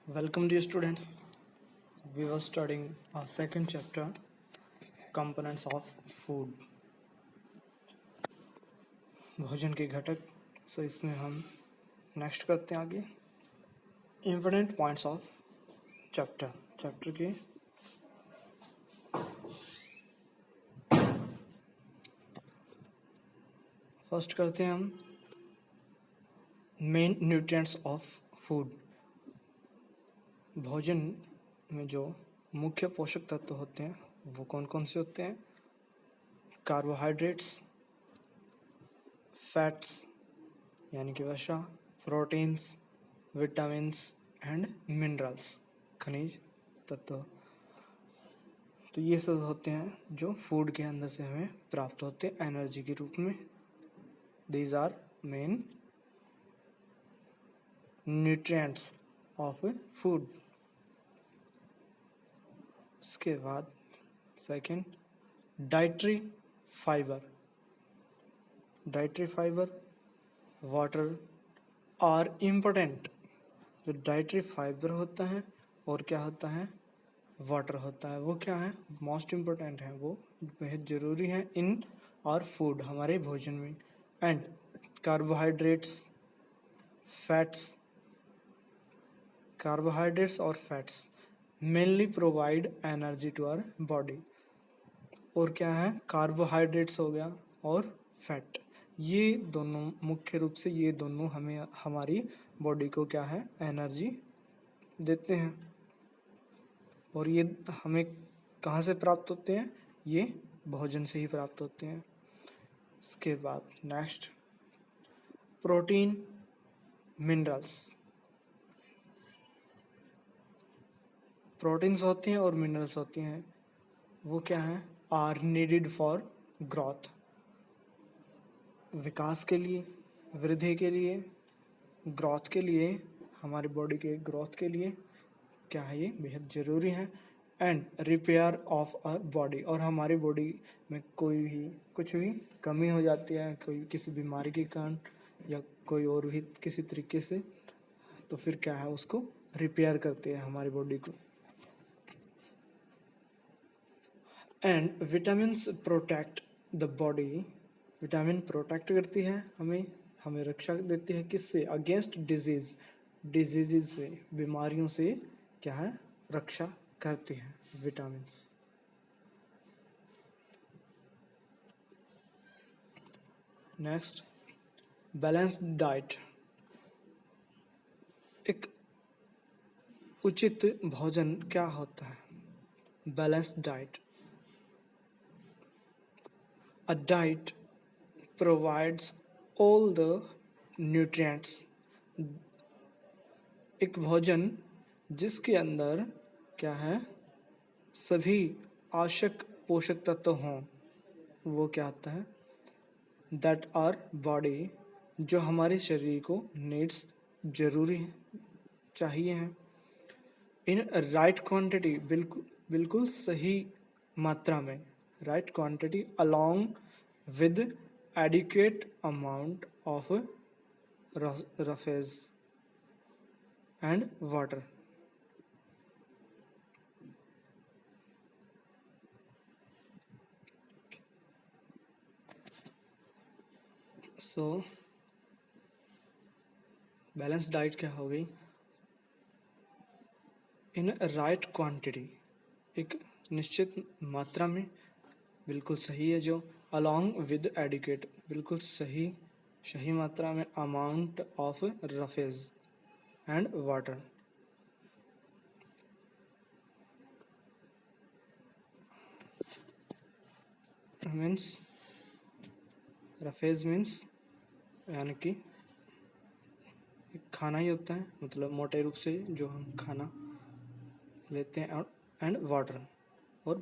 Welcome, dear students. We were studying our second chapter, components of food. भोजन के घटक. So इसमें हम नेक्स्ट करते हैं आगे. Important points of chapter. Chapter के फर्स्ट करते हैं हम मेन न्यूट्रिएंट्स ऑफ फूड. भोजन में जो मुख्य पोषक तत्व होते हैं वो कौन कौन से होते हैं? कार्बोहाइड्रेट्स, फैट्स यानी कि वसा, प्रोटीन्स, विटामिन्स एंड मिनरल्स, खनिज तत्व. तो ये सब होते हैं जो फूड के अंदर से हमें प्राप्त होते हैं एनर्जी के रूप में. These are main nutrients of food. इसके बाद second, dietary fibre. Dietary fibre, water are important. जो डाइटरी फाइबर होता है और क्या होता है, वाटर होता है, वो क्या है, मोस्ट इम्पोर्टेंट है, वो बेहद ज़रूरी है इन और फूड, हमारे भोजन में. एंड कार्बोहाइड्रेट्स, फैट्स, कार्बोहाइड्रेट्स और fats mainly provide energy to our body. और क्या है, कार्बोहाइड्रेट्स हो गया और फैट, ये दोनों मुख्य रूप से ये दोनों हमें हमारी बॉडी को क्या है, एनर्जी देते हैं. और ये हमें कहाँ से प्राप्त होते हैं? ये भोजन से ही प्राप्त होते हैं. इसके बाद नेक्स्ट, प्रोटीन, मिनरल्स. प्रोटीन्स होती हैं और मिनरल्स होती हैं, वो क्या हैं, आर नीडेड फॉर ग्रोथ. विकास के लिए, वृद्धि के लिए, ग्रोथ के लिए, हमारी बॉडी के ग्रोथ के लिए क्या है, ये बेहद ज़रूरी है. And repair of our body, और हमारी बॉडी में कोई भी कुछ भी कमी हो जाती है, कोई किसी बीमारी के कारण या कोई और भी किसी तरीके से, तो फिर क्या है, उसको रिपेयर करते हैं हमारी बॉडी को. And vitamins protect the body. Vitamin protect करती है हमें रक्षा देती है किससे? अगेंस्ट डिजीज से, बीमारियों से क्या है, रक्षा करती है विटामिन्स. Next, balanced diet. एक उचित भोजन क्या होता है? Balanced diet. A diet provides all the nutrients. एक भोजन जिसके अंदर क्या है, सभी आवश्यक पोषक तत्व हों, वो क्या होता है? That our body, जो हमारे शरीर को नीड्स जरूरी है, चाहिए हैं. इन राइट क्वांटिटी, बिल्कुल सही मात्रा में. Right quantity along with adequate amount of roughage and water. So balance diet क्या हो गई? इन राइट क्वांटिटी, एक निश्चित मात्रा में, बिल्कुल सही है, जो अलॉन्ग विद एडिकेट, बिल्कुल सही मात्रा में, amount of roughage and water. Means roughage means यानी कि खाना ही होता है, मतलब मोटे रूप से जो हम खाना लेते हैं. एंड वाटर और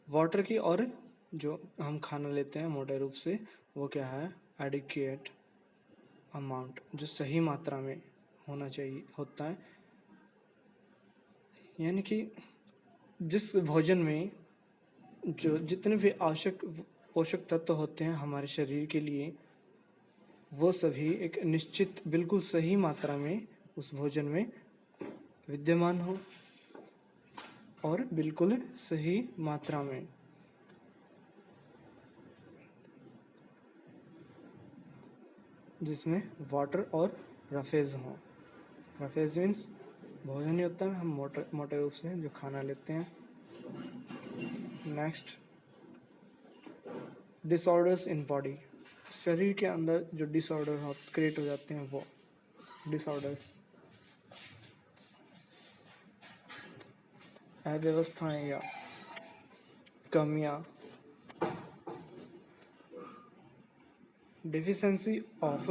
वाटर की, और जो हम खाना लेते हैं मोटे रूप से, वो क्या है, एडिक्वेट अमाउंट, जो सही मात्रा में होना चाहिए, होता है. यानी कि जिस भोजन में जो जितने भी आवश्यक पोषक तत्व होते हैं हमारे शरीर के लिए, वो सभी एक निश्चित बिल्कुल सही मात्रा में उस भोजन में विद्यमान हो और बिल्कुल सही मात्रा में। जिसमें वाटर और रफेज हों। रफेज मीन्स भोजन ही होता है, हम मोटे रूप से जो खाना लेते हैं। Next, disorders in body. शरीर के अंदर जो डिसऑर्डर क्रिएट हो जाते हैं वो डिसऑर्डर्स, अव्यवस्थाएं या कमियां। डिफिशियंसी ऑफ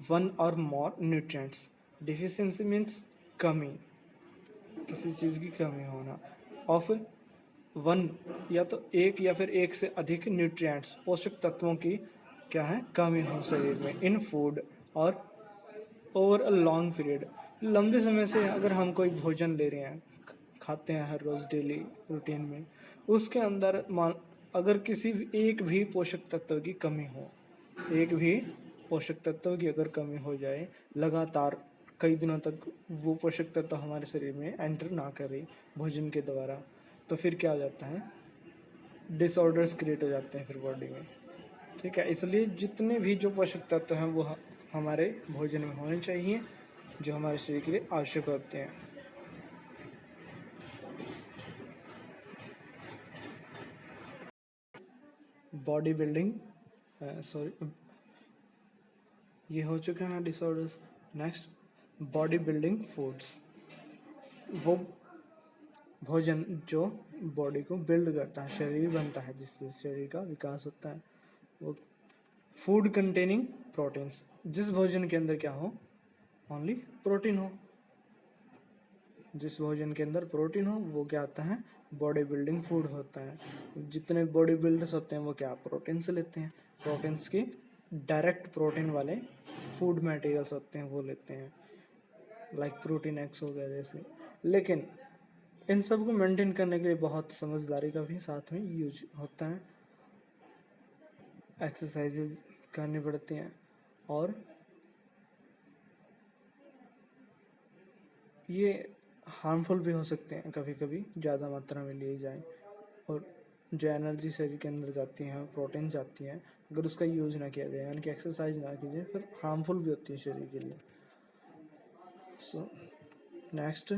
वन और मोर न्यूट्रिएंट्स। डिफिशियंसी मीन्स कमी, किसी चीज़ की कमी होना। ऑफ वन, या तो एक या फिर एक से अधिक न्यूट्रिएंट्स, पोषक तत्वों की क्या है, कमी हो शरीर में। इन फूड और ओवर अ लॉन्ग पीरियड, लंबे समय से अगर हम कोई भोजन ले रहे हैं, खाते हैं हर रोज़ डेली रूटीन में, उसके अंदर अगर किसी एक भी पोषक तत्व की कमी हो, एक भी पोषक तत्व की अगर कमी हो जाए लगातार कई दिनों तक, वो पोषक तत्व हमारे शरीर में एंटर ना करे भोजन के द्वारा, तो फिर क्या हो जाता है, डिसऑर्डर्स क्रिएट हो जाते हैं फिर बॉडी में। ठीक है, इसलिए जितने भी जो पोषक तत्व हैं वो हमारे भोजन में होने चाहिए, जो हमारे शरीर के लिए आवश्यक होते हैं। बॉडी बिल्डिंग, सॉरी, ये हो चुके हैं disorders. Next, body building foods, वो भोजन जो बॉडी को बिल्ड करता है, शरीर बनता है, जिससे शरीर का विकास होता है। वो फूड कंटेनिंग प्रोटीन्स, जिस भोजन के अंदर क्या हो, ओनली प्रोटीन हो। जिस भोजन के अंदर प्रोटीन हो वो क्या होता है, बॉडी बिल्डिंग फूड होता है। जितने बॉडी बिल्डर्स होते हैं वो क्या, प्रोटीन से लेते हैं। प्रोटीन्स की डायरेक्ट प्रोटीन वाले फूड मटेरियल्स होते हैं वो लेते हैं, लाइक प्रोटीन एक्स हो गया जैसे। लेकिन इन सब को मेंटेन करने के लिए बहुत समझदारी का भी साथ में यूज होता है। एक्सरसाइजेज करनी पड़ती हैं और ये हार्मफुल भी हो सकते हैं कभी कभी, ज़्यादा मात्रा में लिए जाएं। और जो एनर्जी शरीर के अंदर जाती हैं, प्रोटीन जाती हैं, अगर उसका यूज ना किया जाए, यानी कि एक्सरसाइज ना कीजिए, फिर हार्मफुल भी होती है शरीर के लिए। So next,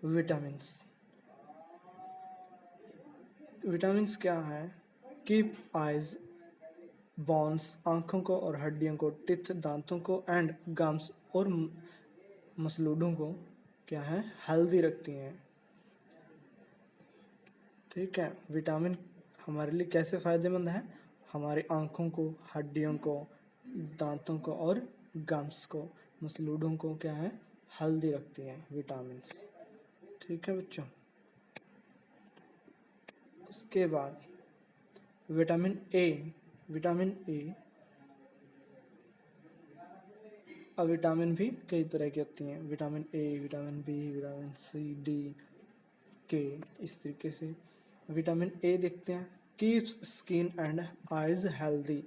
vitamins. विटामिन्स क्या है, कीप आइज, बोन्स, आँखों को और हड्डियों को, टिथ, दांतों को, एंड गम्स और मसलूडों को क्या है, हेल्दी रखती हैं। ठीक है, विटामिन हमारे लिए कैसे फ़ायदेमंद है, हमारी आँखों को, हड्डियों को, दांतों को और गम्स को, मसलूडों को क्या है, हेल्दी रखती हैं विटामिन्स। ठीक है बच्चों, उसके बाद विटामिन ए। विटामिन ए, अब विटामिन भी कई तरह की होती हैं, vitamin A, vitamin B, vitamin C, D, K, इस तरीके से। विटामिन ए देखते हैं, keeps skin and eyes healthy,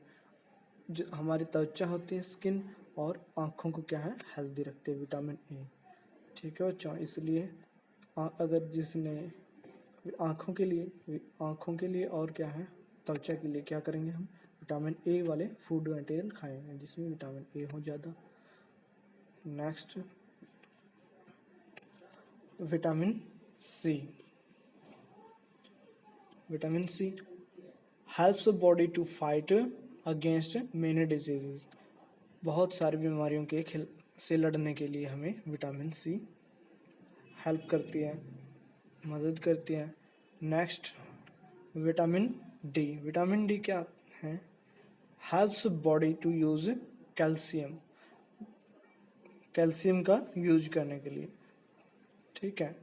जो हमारी त्वचा होती है, स्किन और आँखों को क्या है, हेल्दी रखते हैं विटामिन ए। ठीक है बच्चों, इसलिए अगर जिसने आँखों के लिए और क्या है, त्वचा के लिए क्या करेंगे, हम विटामिन ए वाले फूड मटेरियल खाएंगे जिसमें विटामिन ए हो ज़्यादा। Next, vitamin C. Vitamin C helps body to fight against many diseases, बहुत सारी बीमारियों के से लड़ने के लिए हमें विटामिन सी हेल्प करती है, मदद करती है। Next, vitamin D. Vitamin D क्या है, helps body to use calcium, calcium का यूज करने के लिए। ठीक है,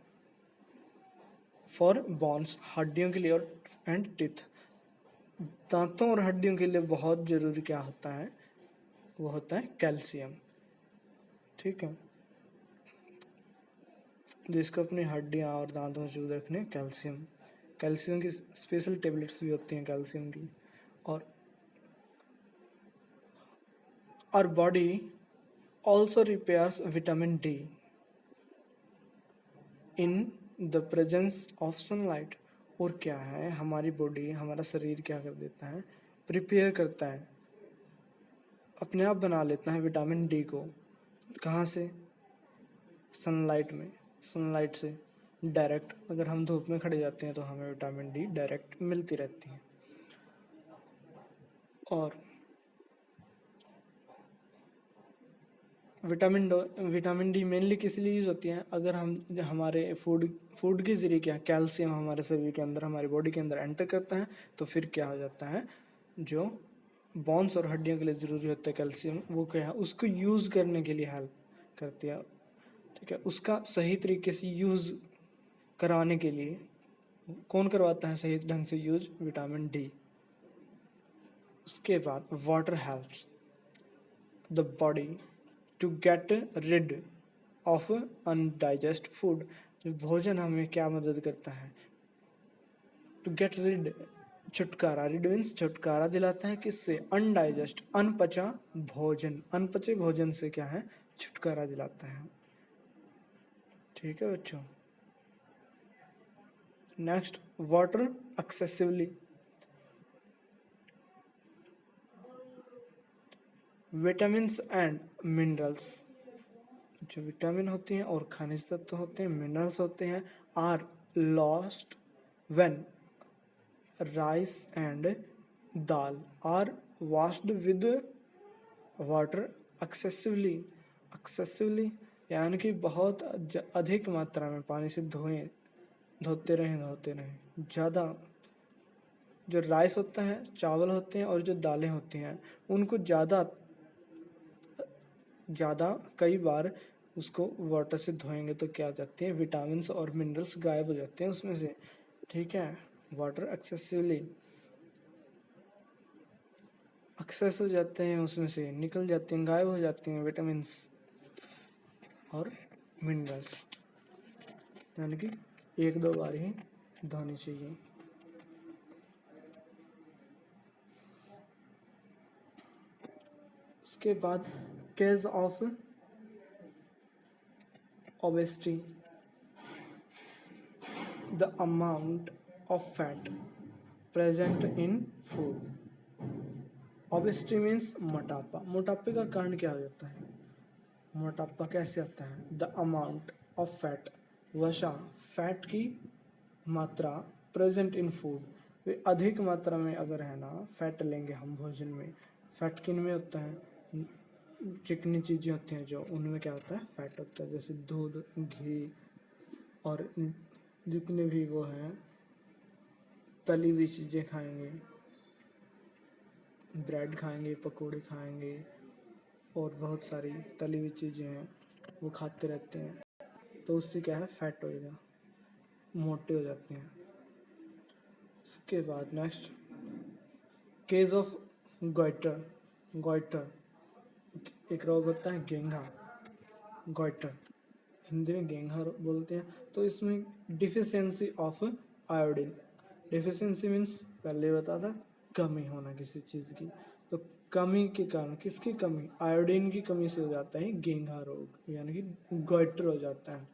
फॉर बोन्स, हड्डियों के लिए, और एंड टिथ, दांतों और हड्डियों के लिए बहुत ज़रूरी क्या होता है, वो होता है कैल्शियम। ठीक है, जिसको अपनी हड्डियाँ और दांतों मजबूत रखने, कैल्शियम, कैल्शियम की स्पेशल टेबलेट्स भी होती हैं कैल्शियम की। और body also repairs vitamin D, in the presence of sunlight. और क्या है, हमारी बॉडी, हमारा शरीर क्या कर देता है, प्रिपेयर करता है, अपने आप बना लेता है विटामिन डी को। कहाँ से? सनलाइट में, सनलाइट से डायरेक्ट। अगर हम धूप में खड़े जाते हैं तो हमें विटामिन डी डायरेक्ट मिलती रहती है। और विटामिन डी मेनली किस लिए यूज़ होती है? अगर हम हमारे फूड के ज़रिए क्या कैल्शियम हमारे शरीर के अंदर, हमारी बॉडी के अंदर एंटर करता है, तो फिर क्या हो जाता है, जो बोन्स और हड्डियों के लिए ज़रूरी होता है कैल्शियम, वो क्या है, उसको यूज़ करने के लिए हेल्प करती है। ठीक है, उसका सही तरीके से यूज़ कराने के लिए कौन करवाता है सही ढंग से यूज? Vitamin D. उसके बाद water helps the body to get rid of undigest food. जो भोजन हमें क्या मदद करता है? टू गेट रिड, छुटकारा, रिड मीन्स छुटकारा दिलाता है किससे? अनडाइजेस्ट, अनपचा भोजन, अनपचे भोजन से क्या है, छुटकारा दिलाता है। ठीक है बच्चों। Next, water excessively. Vitamins and minerals, जो विटामिन होते हैं और खनिज तत्व होते हैं, मिनरल्स होते हैं, are lost when rice and dal are washed with water excessively. Excessively यानी कि बहुत अधिक मात्रा में पानी से धोते रहें ज़्यादा। जो राइस होता है, चावल होते हैं, और जो दालें होती हैं, उनको ज़्यादा कई बार उसको वाटर से धोएंगे तो क्या हो जाती है, विटामिन्स और मिनरल्स गायब हो जाते हैं उसमें से। ठीक है, वाटर एक्सेसिवली एक्सेस हो जाते हैं, उसमें से निकल जाते हैं, गायब हो जाते हैं विटामिन्स और मिनरल्स। यानी कि 1-2 बार ही धोनी चाहिए। उसके बाद case of obesity, the amount of fat present in food. Obesity means मोटापा। मोटापे का कारण क्या हो जाता है? मोटापा कैसे आता है? द अमाउंट ऑफ फैट, वसा, फैट की मात्रा, प्रेजेंट इन फूड, वे अधिक मात्रा में अगर है ना फैट लेंगे हम भोजन में। फैट किन में होता है? चिकनी चीज़ें होती हैं जो, उनमें क्या होता है, फैट होता है। जैसे दूध, घी और जितने भी वो हैं तली हुई चीज़ें खाएंगे, ब्रेड खाएंगे, पकोड़े खाएंगे, और बहुत सारी तली हुई चीज़ें हैं वो खाते रहते हैं, तो उससे क्या है, फैट होएगा, मोटे हो जाते हैं। उसके बाद next, case of goitre. Goitre एक रोग होता है गेंगा, गॉइटर हिंदी में गेंगा बोलते हैं। तो इसमें deficiency of iodine. Deficiency means पहले बता था, कमी होना किसी चीज़ की। तो कमी के कारण, किसकी कमी? आयोडीन की कमी से हो जाता है गेंगा रोग, यानी कि गॉइटर हो जाता है।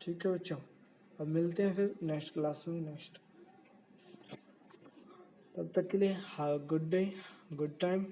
ठीक है बच्चों, अब मिलते हैं फिर नेक्स्ट क्लास में। नेक्स्ट, तब तक के लिए have a good day, good time.